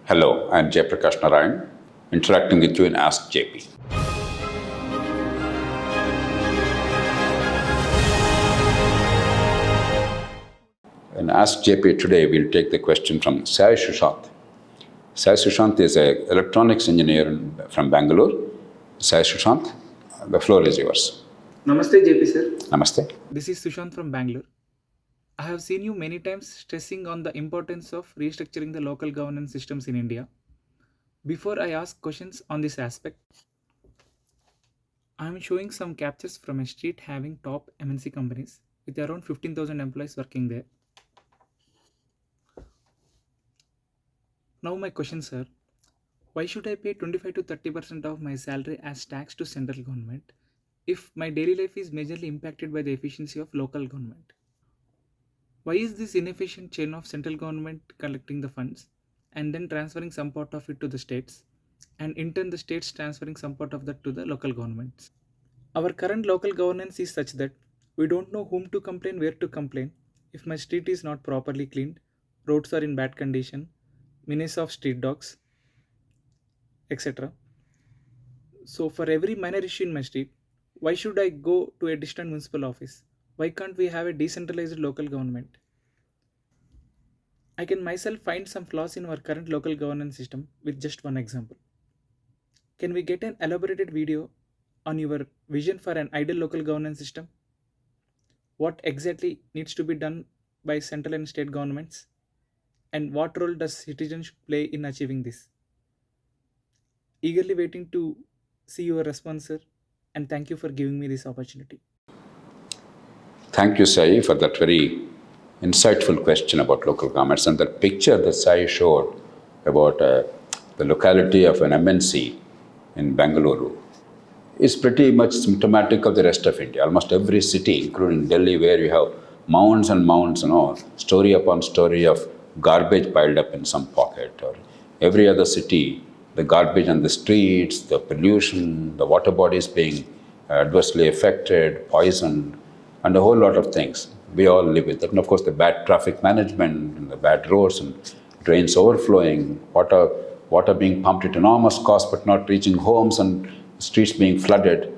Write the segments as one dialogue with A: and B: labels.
A: Hello, I'm Jayaprakash Narayan, interacting with you in Ask JP. In Ask JP today, we'll take the question from Sai Sushant. Sai Sushant is an electronics engineer from Bangalore. Sai Sushant, the floor is yours.
B: Namaste, JP sir.
A: Namaste.
B: This is Sushant from Bangalore. I have seen you many times stressing on the importance of restructuring the local governance systems in India. Before I ask questions on this aspect, I am showing some captures from a street having top MNC companies with around 15,000 employees working there. Now my question, sir. Why should I pay 25 to 30% of my salary as tax to central government if my daily life is majorly impacted by the efficiency of local government? Why is this inefficient chain of central government collecting the funds and then transferring some part of it to the states, and in turn the states transferring some part of that to the local governments? Our current local governance is such that we don't know whom to complain, where to complain if my street is not properly cleaned, roads are in bad condition, menace of street dogs, etc. So for every minor issue in my street, why should I go to a distant municipal office? Why can't we have a decentralized local government? I can myself find some flaws in our current local governance system with just one example. Can we get an elaborated video on your vision for an ideal local governance system? What exactly needs to be done by central and state governments? And what role does citizens play in achieving this? Eagerly waiting to see your response, sir, and thank you for giving me this opportunity.
A: Thank you, Sai, for that very insightful question about local governments. And that picture that Sai showed about the locality of an MNC in Bangalore is pretty much symptomatic of the rest of India. Almost every city, including Delhi, where you have mounds and mounds, story upon story of garbage piled up in some pocket, or every other city, the garbage on the streets, the pollution, the water bodies being adversely affected, poisoned, and a whole lot of things. We all live with it. And of course, the bad traffic management, and the bad roads, and drains overflowing, water being pumped at enormous cost but not reaching homes, and streets being flooded.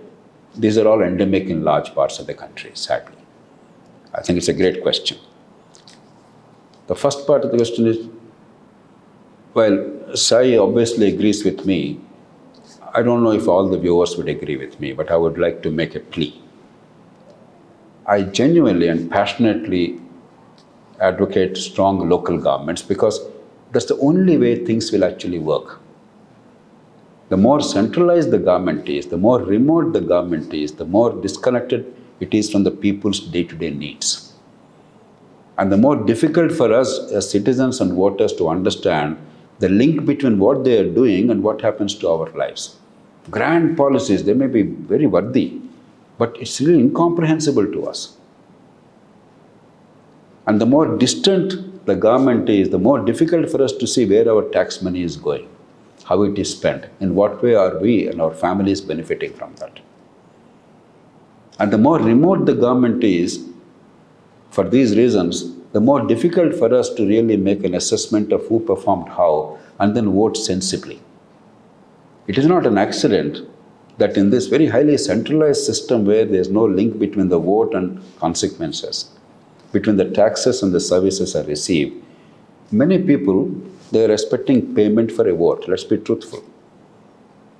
A: These are all endemic in large parts of the country, sadly. I think it's a great question. The first part of the question is, well, Sai obviously agrees with me. I don't know if all the viewers would agree with me, but I would like to make a plea. I genuinely and passionately advocate strong local governments because that's the only way things will actually work. The more centralized the government is, the more remote the government is, the more disconnected it is from the people's day-to-day needs. And the more difficult for us as citizens and voters to understand the link between what they are doing and what happens to our lives. Grand policies, they may be very worthy, but it's really incomprehensible to us. And the more distant the government is, the more difficult for us to see where our tax money is going, how it is spent, in what way are we and our families benefiting from that. And the more remote the government is, for these reasons, the more difficult for us to really make an assessment of who performed how and then vote sensibly. It is not an accident that in this very highly centralized system where there is no link between the vote and consequences, between the taxes and the services are received, many people, they are expecting payment for a vote. Let's be truthful.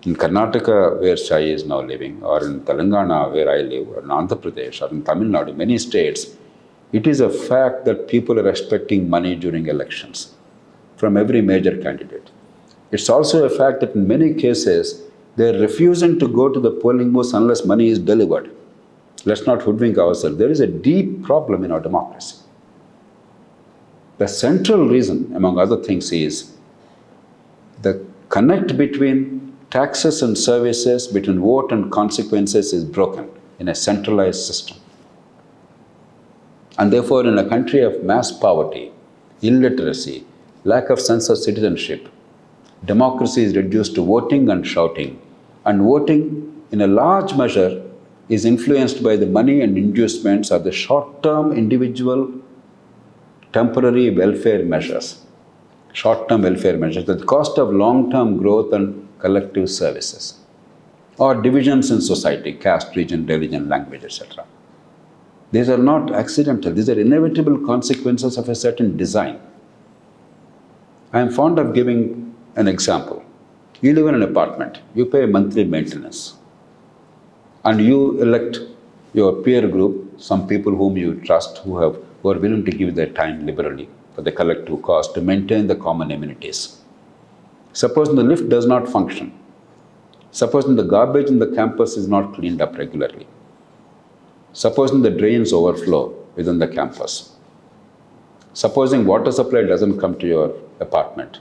A: In Karnataka, where Sai is now living, or in Telangana, where I live, or in Andhra Pradesh, or in Tamil Nadu, many states, it is a fact that people are expecting money during elections from every major candidate. It's also a fact that in many cases, they are refusing to go to the polling booths unless money is delivered. Let's not hoodwink ourselves. There is a deep problem in our democracy. The central reason, among other things, is the connect between taxes and services, between vote and consequences is broken in a centralized system. And therefore, in a country of mass poverty, illiteracy, lack of sense of citizenship, democracy is reduced to voting and shouting. And voting, in a large measure, is influenced by the money and inducements or the short-term individual temporary welfare measures. short-term welfare measures at the cost of long-term growth and collective services, or divisions in society, caste, region, religion, language, etc. These are not accidental, these are inevitable consequences of a certain design. I am fond of giving an example. You live in an apartment, you pay monthly maintenance, and you elect your peer group, some people whom you trust, who are willing to give their time liberally for the collective cost to maintain the common amenities. Suppose the lift does not function. Supposing the garbage in the campus is not cleaned up regularly. Supposing the drains overflow within the campus. Supposing water supply doesn't come to your apartment.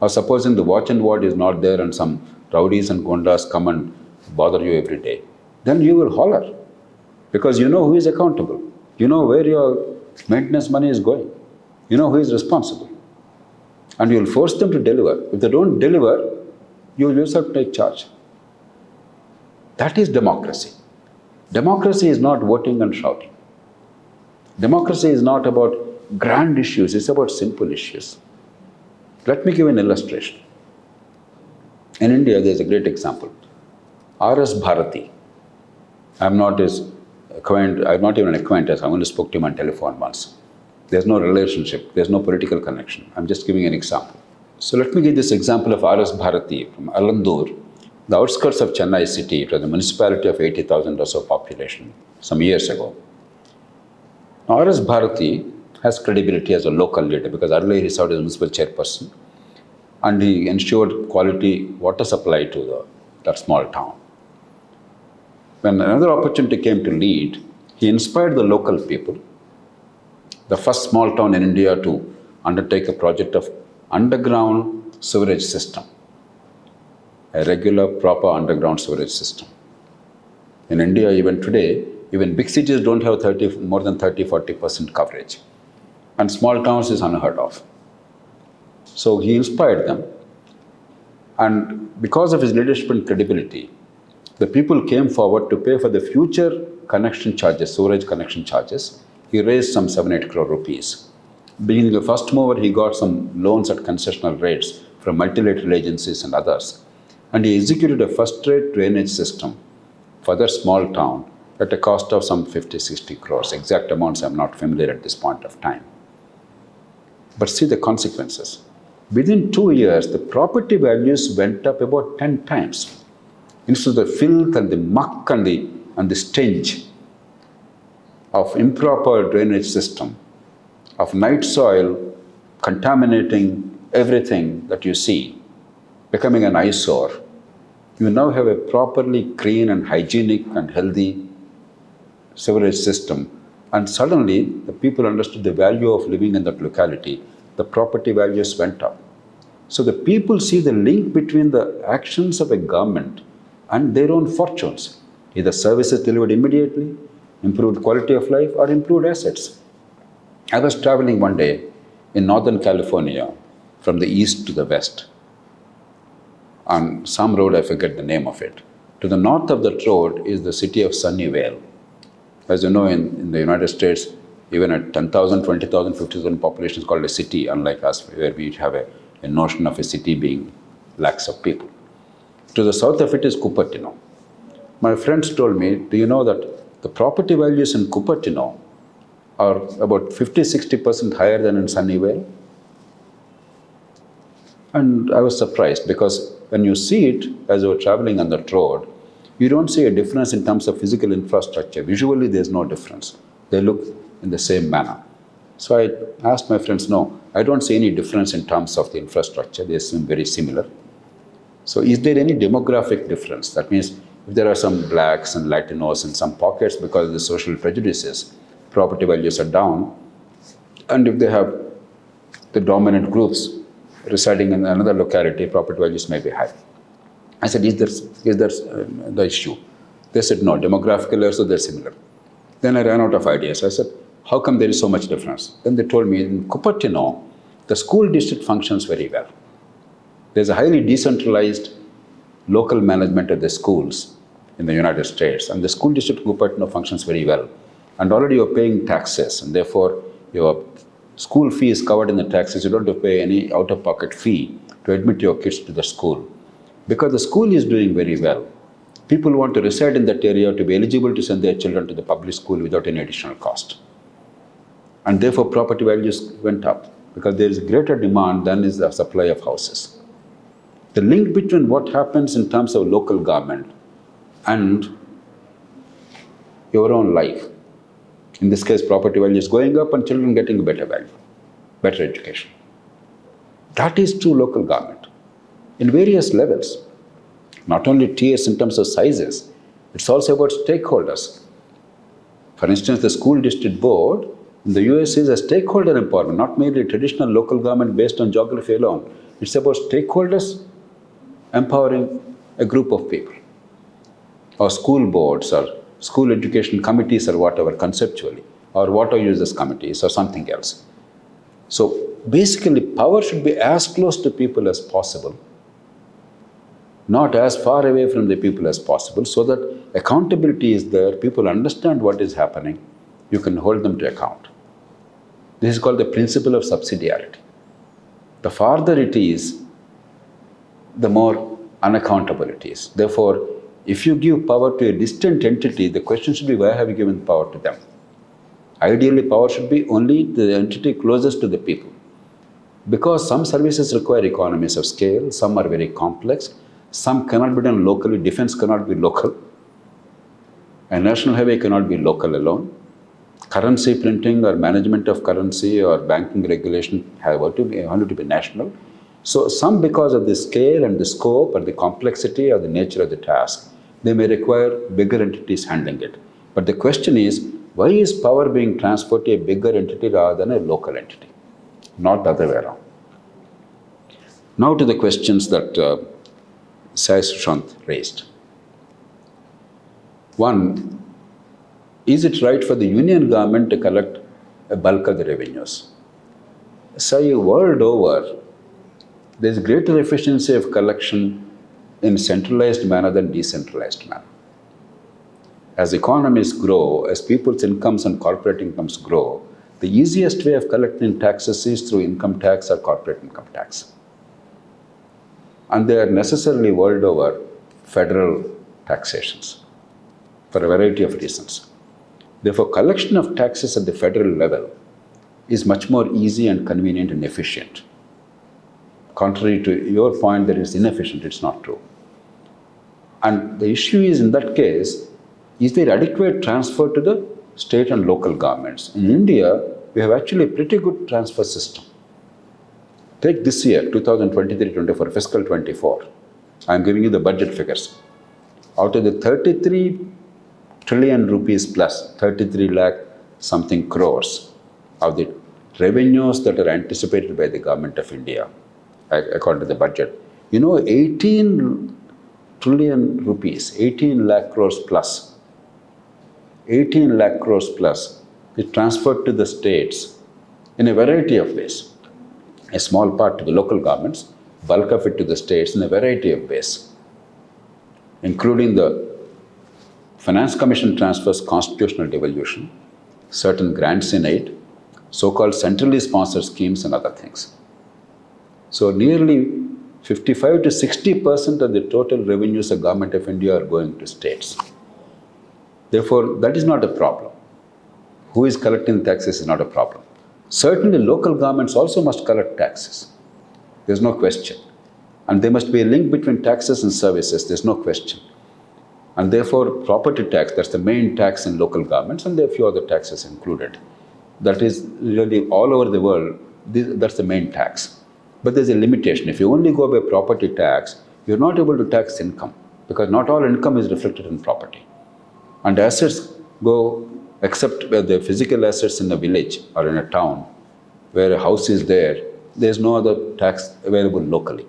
A: Or supposing the watch and ward is not there and some rowdies and gondas come and bother you every day. Then you will holler because you know who is accountable. You know where your maintenance money is going. You know who is responsible. And you will force them to deliver. If they don't deliver, you will yourself take charge. That is democracy. Democracy is not voting and shouting. Democracy is not about grand issues, it's about simple issues. Let me give an illustration. In India, there is a great example. R.S. Bharati. I'm not even an acquaintance, I only spoke to him on telephone once. There's no relationship, there's no political connection. I'm just giving an example. So let me give this example of R.S. Bharati from Alandur, the outskirts of Chennai city. It was a municipality of 80,000 or so population some years ago. Now, R.S. Bharati has credibility as a local leader because earlier he served as a municipal chairperson and he ensured quality water supply to that small town. When another opportunity came to lead, he inspired the local people, the first small town in India to undertake a project of underground sewerage system, a regular, proper underground sewerage system. In India, even today, even big cities don't have more than 30-40% coverage. And small towns is unheard of. So he inspired them. And because of his leadership and credibility, the people came forward to pay for the future connection charges, sewerage connection charges. He raised some 7-8 crore rupees. Being the first mover, he got some loans at concessional rates from multilateral agencies and others. And he executed a first-rate drainage system for that small town at a cost of some 50-60 crores. Exact amounts I'm not familiar at this point of time. But see the consequences. Within 2 years, the property values went up about 10 times. Instead of the filth and the muck and the stench of improper drainage system, of night soil contaminating everything that you see, becoming an eyesore, you now have a properly clean and hygienic and healthy sewerage system. And suddenly, the people understood the value of living in that locality. The property values went up. So the people see the link between the actions of a government and their own fortunes. Either services delivered immediately, improved quality of life, or improved assets. I was traveling one day in Northern California from the east to the west on some road, I forget the name of it. To the north of that road is the city of Sunnyvale. As you know, in the United States, even at 10,000, 20,000, 50,000 population is called a city, unlike us, where we have a notion of a city being lakhs of people. To the south of it is Cupertino. My friends told me, do you know that the property values in Cupertino are about 50-60% higher than in Sunnyvale? And I was surprised because when you see it as you're traveling on that road, you don't see a difference in terms of physical infrastructure. Visually, there's no difference. They look in the same manner. So I asked my friends, no, I don't see any difference in terms of the infrastructure. They seem very similar. So is there any demographic difference? That means if there are some blacks and Latinos in some pockets because of the social prejudices, property values are down. And if they have the dominant groups residing in another locality, property values may be high. I said, is there the issue? They said, no, demographically also they're similar. Then I ran out of ideas. I said, how come there is so much difference? Then they told me, in Cupertino, the school district functions very well. There's a highly decentralized local management of the schools in the United States, and the school district Cupertino functions very well. And already you're paying taxes, and therefore your School fee is covered in the taxes. You don't have to pay any out-of-pocket fee to admit your kids to the school. Because the school is doing very well. People want to reside in that area to be eligible to send their children to the public school without any additional cost. And therefore property values went up because there is greater demand than is the supply of houses. The link between what happens in terms of local government and your own life, in this case property value is going up and children getting a better value, better education. That is true local government in various levels. Not only tiers in terms of sizes, it's also about stakeholders. For instance, the school district board in the US is a stakeholder empowerment, not merely traditional local government based on geography alone. It's about stakeholders empowering a group of people, or school boards, or school education committees, or whatever, conceptually, or water users committees, or something else. So basically, power should be as close to people as possible, not as far away from the people as possible, so that accountability is there, people understand what is happening, you can hold them to account. This is called the principle of subsidiarity. The farther it is, the more unaccountable it is. Therefore, if you give power to a distant entity, the question should be, why have you given power to them? Ideally, power should be only the entity closest to the people. Because some services require economies of scale, some are very complex, some cannot be done locally. Defense cannot be local. A national highway cannot be local alone. Currency printing or management of currency or banking regulation have to be national. So some, because of the scale and the scope or the complexity or the nature of the task, they may require bigger entities handling it. But the question is, why is power being transferred to a bigger entity rather than a local entity? Not the other way around. Now to the questions that Sai Sushant raised. One, is it right for the union government to collect a bulk of the revenues? Sai, world over, there is greater efficiency of collection in centralized manner than decentralized manner. As economies grow, as people's incomes and corporate incomes grow, the easiest way of collecting taxes is through income tax or corporate income tax. And they are necessarily world over federal taxations for a variety of reasons. Therefore, collection of taxes at the federal level is much more easy and convenient and efficient. Contrary to your point that it's inefficient, it's not true. And the issue is, in that case, is there adequate transfer to the state and local governments? In India, we have actually a pretty good transfer system. Take this year, 2023-24, fiscal 24. I'm giving you the budget figures. Out of the 33 trillion rupees plus, 33 lakh something crores of the revenues that are anticipated by the government of India, according to the budget. 18 trillion rupees, 18 lakh crores plus, 18 lakh crores plus is transferred to the states in a variety of ways. A small part to the local governments, bulk of it to the states in a variety of ways, including the Finance Commission transfers constitutional devolution, certain grants in aid, so-called centrally sponsored schemes and other things. So nearly 55 to 60% of the total revenues of Government of India are going to states. Therefore, that is not a problem. Who is collecting taxes is not a problem. Certainly, local governments also must collect taxes. There's no question. And there must be a link between taxes and services. There's no question. And therefore, property tax, that's the main tax in local governments, and there are a few other taxes included. That is really all over the world, that's the main tax. But there's a limitation. If you only go by property tax, you're not able to tax income, because not all income is reflected in property. And assets go, except where the physical assets in a village or in a town, where a house is there, there's no other tax available locally.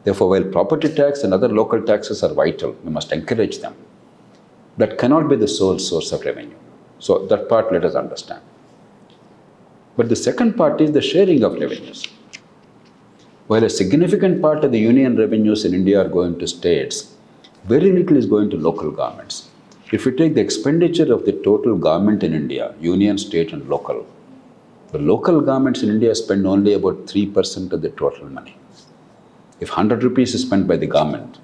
A: Therefore, while property tax and other local taxes are vital, we must encourage them. That cannot be the sole source of revenue. So that part let us understand. But the second part is the sharing of revenues. While a significant part of the union revenues in India are going to states, very little is going to local governments. If you take the expenditure of the total government in India, union, state and local, The local governments in India spend only about 3% of the total money. If 100 rupees is spent by the government,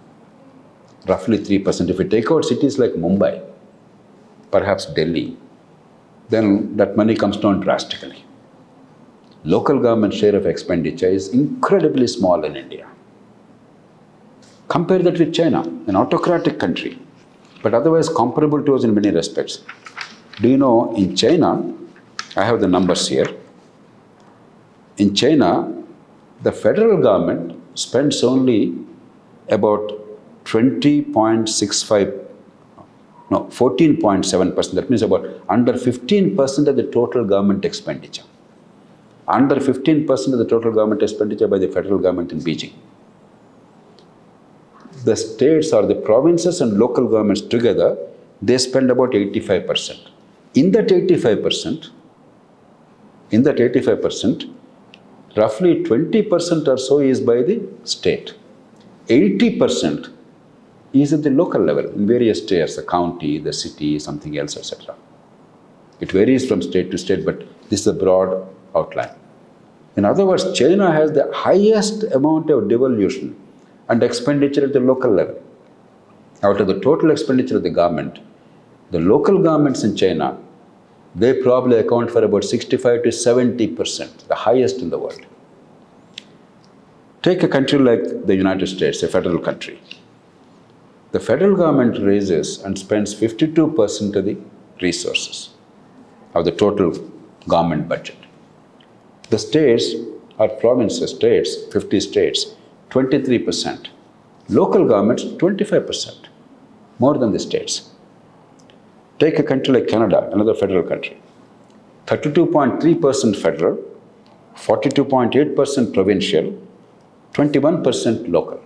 A: roughly 3%. If we take out cities like Mumbai, perhaps Delhi, then that money comes down drastically. Local government share of expenditure is incredibly small in India. Compare that with China, an autocratic country, but otherwise comparable to us in many respects. Do you know, in China, I have the numbers here. In China, the federal government spends only about 14.7%. That means about under 15% of the total government expenditure. Under 15% of the total government expenditure by the federal government in Beijing. The states or the provinces and local governments together, they spend about 85%. In that 85%, roughly 20% or so is by the state. 80% is at the local level in various states, the county, the city, something else, etc. It varies from state to state, but this is a broad outline. In other words, China has the highest amount of devolution and expenditure at the local level. Out of the total expenditure of the government, the local governments in China, they probably account for about 65 to 70%, the highest in the world. Take a country like the United States, a federal country. The federal government raises and spends 52% of the resources of the total government budget. The states or provinces, states, 50 states, 23%. Local governments, 25%, more than the states. Take a country like Canada, another federal country. 32.3% federal, 42.8% provincial, 21% local.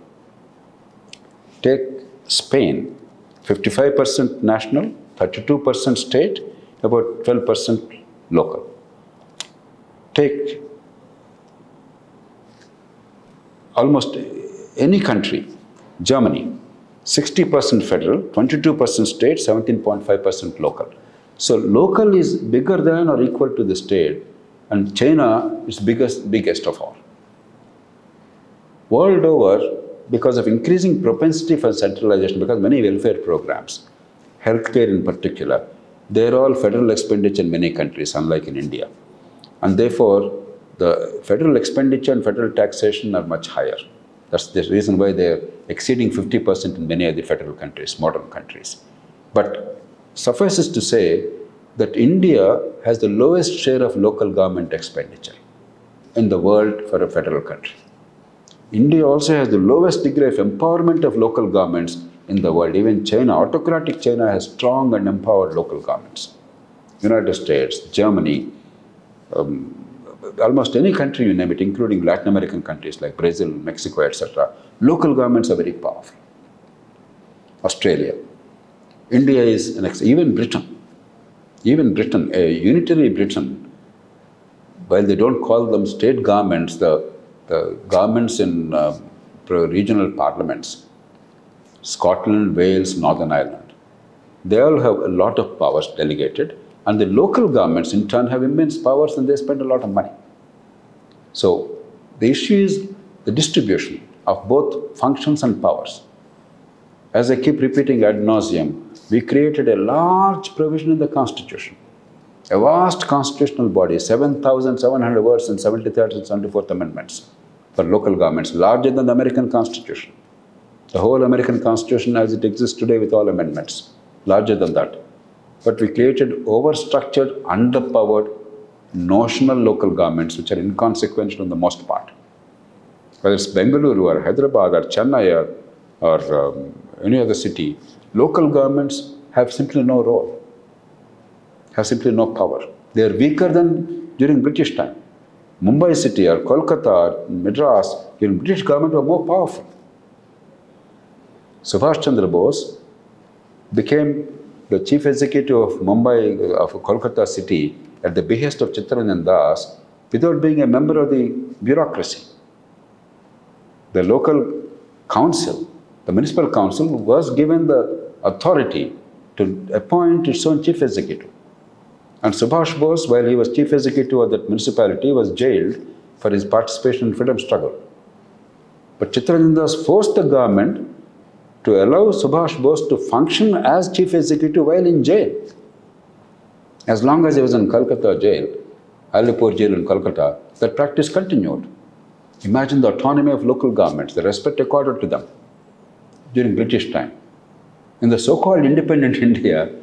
A: Take Spain, 55% national, 32% state, about 12% local. Take almost any country, Germany, 60% federal, 22% state, 17.5% local. So local is bigger than or equal to the state, and China is biggest of all. World over, because of increasing propensity for centralization, because many welfare programs, healthcare in particular, they're all federal expenditure in many countries, unlike in India. And therefore, the federal expenditure and federal taxation are much higher. That's the reason why they're exceeding 50% in many of the federal countries, modern countries. But suffices to say that India has the lowest share of local government expenditure in the world for a federal country. India also has the lowest degree of empowerment of local governments in the world. Even China, autocratic China, has strong and empowered local governments. United States, Germany, almost any country you name it, including Latin American countries like Brazil, Mexico, etc., local governments are very powerful. Australia. India is even Britain, a unitary Britain, while they don't call them state governments, the governments in regional parliaments, Scotland, Wales, Northern Ireland, they all have a lot of powers delegated, and the local governments in turn have immense powers and they spend a lot of money. So the issue is the distribution of both functions and powers. As I keep repeating ad nauseum, we created a large provision in the Constitution, a vast constitutional body, 7,700 words and 73rd and 74th amendments for local governments, larger than the American Constitution. The whole American Constitution as it exists today with all amendments, larger than that. But we created overstructured, underpowered, notional local governments which are inconsequential on the most part. Whether it's Bengaluru or Hyderabad or Chennai or any other city, local governments have simply no role, have simply no power. They are weaker than during British time. Mumbai city or Kolkata or Madras, during British government were more powerful. Subhash Chandra Bose became the chief executive of Mumbai, of Kolkata city, at the behest of Chittaranjan Das, without being a member of the bureaucracy. The local council, the municipal council, was given the authority to appoint its own chief executive. And Subhash Bose, while he was chief executive of that municipality, was jailed for his participation in freedom struggle. But Chittaranjan Das forced the government to allow Subhash Bose to function as chief executive while in jail. As long as he was in Calcutta jail, Alipur jail in Calcutta, that practice continued. Imagine the autonomy of local governments, the respect accorded to them during British time. In the so-called independent India,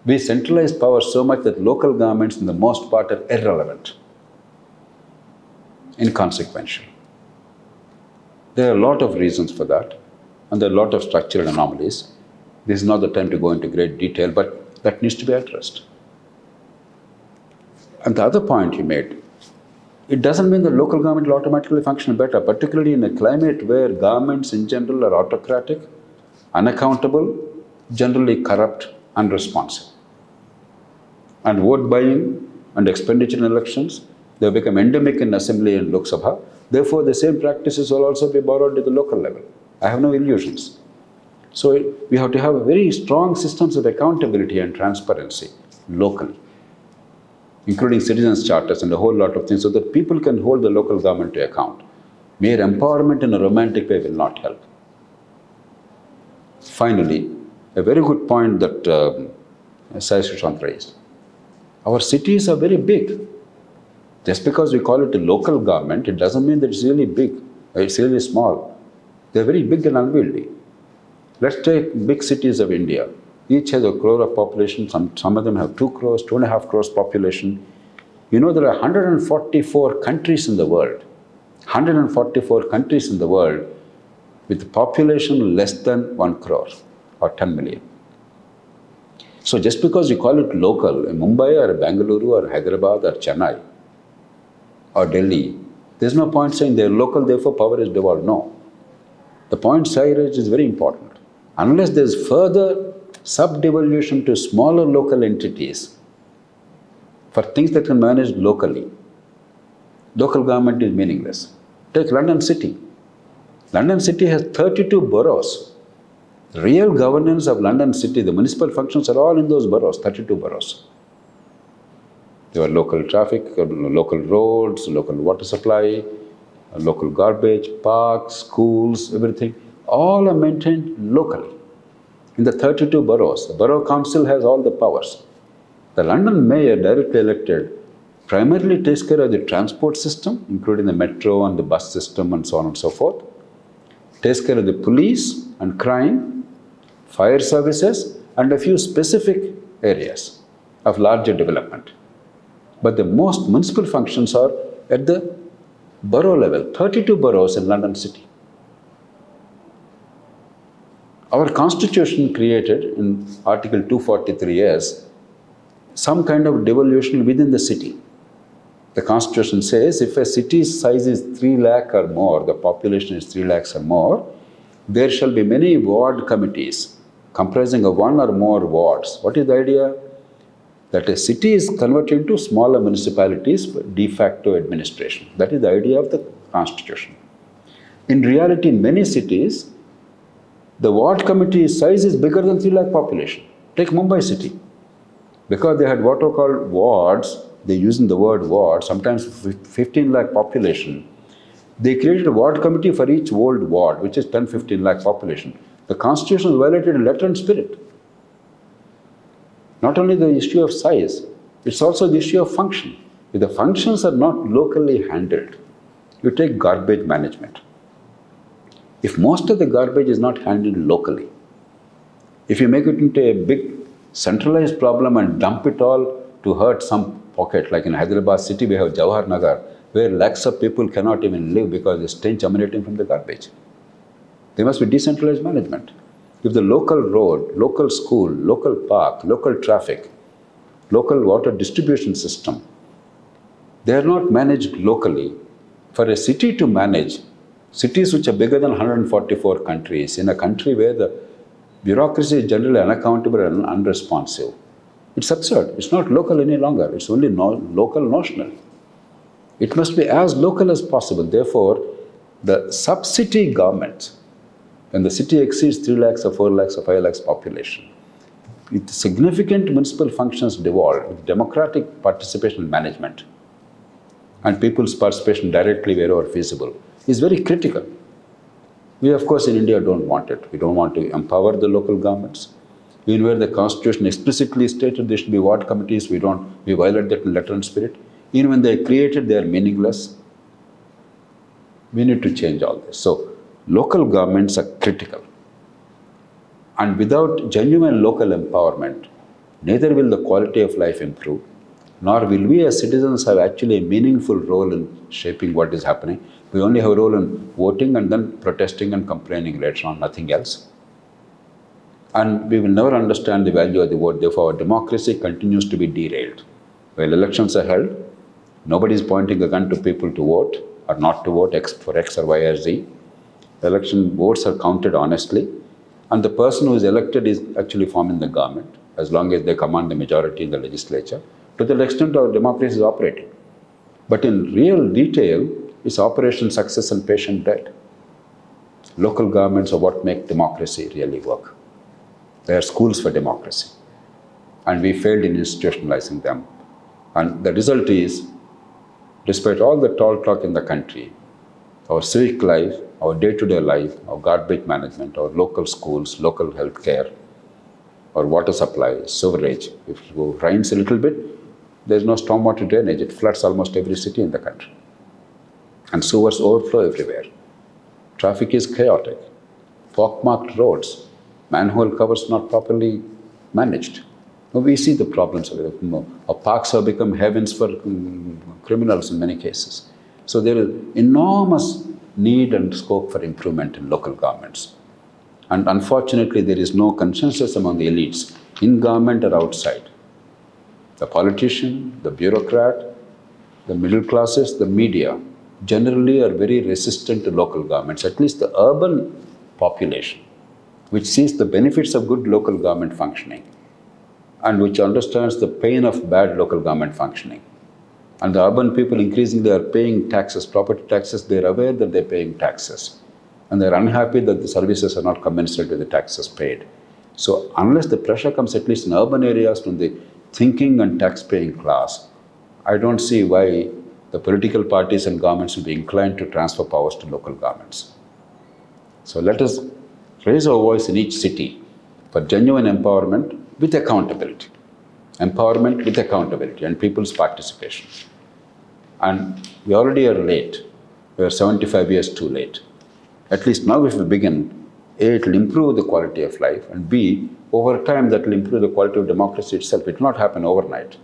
A: we centralized power so much that local governments, in the most part, are irrelevant, inconsequential. There are a lot of reasons for that, and there are a lot of structural anomalies. This is not the time to go into great detail, but that needs to be addressed. And the other point he made, it doesn't mean that local government will automatically function better, particularly in a climate where governments in general are autocratic, unaccountable, generally corrupt, unresponsive. And vote buying and expenditure in elections, they have become endemic in Assembly and Lok Sabha. Therefore, the same practices will also be borrowed at the local level. I have no illusions. So we have to have very strong systems of accountability and transparency locally, including citizens' charters and a whole lot of things, so that people can hold the local government to account. Mere empowerment in a romantic way will not help. Finally, a very good point that Sai Sushant raised. Our cities are very big. Just because we call it a local government, it doesn't mean that it's really big, it's really small. They're very big and unwieldy. Let's take big cities of India. Each has a crore of population, some of them have 2 crores, 2.5 crores population. You know, there are 144 countries in the world. 144 countries in the world with a population less than 1 crore or 10 million. So just because you call it local, in Mumbai or Bengaluru or Hyderabad or Chennai or Delhi, there's no point saying they're local, therefore power is devolved. No. The point Sai raised is very important. Unless there's further subdevolution to smaller local entities for things that can manage locally, local government is meaningless. Take London City. London City has 32 boroughs. The real governance of London City, the municipal functions are all in those boroughs, 32 boroughs. There were local traffic, local roads, local water supply, local garbage, parks, schools, everything. All are maintained locally. In the 32 boroughs, the borough council has all the powers. The London mayor, directly elected, primarily takes care of the transport system, including the metro and the bus system and so on and so forth. Takes care of the police and crime, fire services, and a few specific areas of larger development. But the most municipal functions are at the borough level, 32 boroughs in London City. Our constitution created in Article 243S some kind of devolution within the city. The constitution says if a city's size is 3 lakh or more, the population is 3 lakhs or more, there shall be many ward committees comprising of 1 or more wards. What is the idea? That a city is converted into smaller municipalities for de facto administration. That is the idea of the constitution. In reality, in many cities, the ward committee size is bigger than 3 lakh population. Take Mumbai city. Because they had what are called wards, they using the word ward, sometimes 15 lakh population, they created a ward committee for each old ward, which is 10-15 lakh population. The constitution violated in letter and spirit. Not only the issue of size, it's also the issue of function. If the functions are not locally handled, you take garbage management. If most of the garbage is not handled locally, if you make it into a big centralized problem and dump it all to hurt some pocket, like in Hyderabad city we have Jawahar Nagar, where lakhs of people cannot even live because the stench emanating from the garbage. There must be decentralized management. If the local road, local school, local park, local traffic, local water distribution system, they are not managed locally. For a city to manage, cities which are bigger than 144 countries, in a country where the bureaucracy is generally unaccountable and unresponsive, it's absurd. It's not local any longer. It's only local notional. It must be as local as possible. Therefore, the sub-city governments, when the city exceeds 3 lakhs or 4 lakhs or 5 lakhs population, with significant municipal functions devolved, with democratic participation and management, and people's participation directly wherever feasible, is very critical. We, of course, in India don't want it. We don't want to empower the local governments. Even where the Constitution explicitly stated there should be ward committees, we violate that in letter and spirit. Even when they are created, they are meaningless. We need to change all this. So, local governments are critical. And without genuine local empowerment, neither will the quality of life improve, nor will we as citizens have actually a meaningful role in shaping what is happening. We only have a role in voting and then protesting and complaining later on, nothing else. And we will never understand the value of the vote. Therefore, our democracy continues to be derailed. While elections are held, nobody is pointing a gun to people to vote or not to vote for X or Y or Z. Election votes are counted honestly, and the person who is elected is actually forming the government, as long as they command the majority in the legislature. To that extent, our democracy is operating. But in real detail, it's operation success and patient dead. Local governments are what make democracy really work. They are schools for democracy. And we failed in institutionalizing them. And the result is, despite all the tall talk in the country, our civic life, our day-to-day life, our garbage management, our local schools, local health care, our water supply, sewerage, if it rains a little bit, there's no stormwater drainage. It floods almost every city in the country. And sewers overflow everywhere. Traffic is chaotic. Pockmarked roads, manhole covers not properly managed. We see the problems of it. Our parks have become heavens for criminals in many cases. So there is enormous need and scope for improvement in local governments. And unfortunately, there is no consensus among the elites, in government or outside. The politician, the bureaucrat, the middle classes, the media, generally are very resistant to local governments, at least the urban population, which sees the benefits of good local government functioning and which understands the pain of bad local government functioning. And the urban people increasingly are paying taxes, property taxes. They're aware that they're paying taxes. And they're unhappy that the services are not commensurate with the taxes paid. So unless the pressure comes, at least in urban areas, from the thinking and tax-paying class, I don't see why the political parties and governments will be inclined to transfer powers to local governments. So let us raise our voice in each city for genuine empowerment with accountability. Empowerment with accountability and people's participation. And we already are late. We are 75 years too late. At least now if we begin, A, it will improve the quality of life, and B, over time that will improve the quality of democracy itself. It will not happen overnight.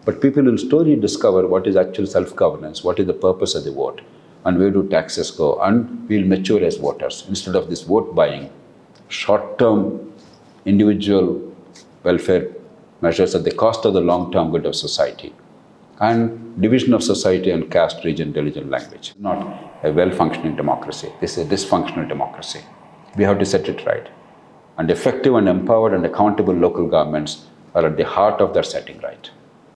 A: But people will slowly discover what is actual self-governance, what is the purpose of the vote, and where do taxes go, and we will mature as voters. Instead of this vote buying, short-term individual welfare measures at the cost of the long-term good of society, and division of society and caste, region, religion, language. Not a well-functioning democracy. This is a dysfunctional democracy. We have to set it right. And effective and empowered and accountable local governments are at the heart of that setting right.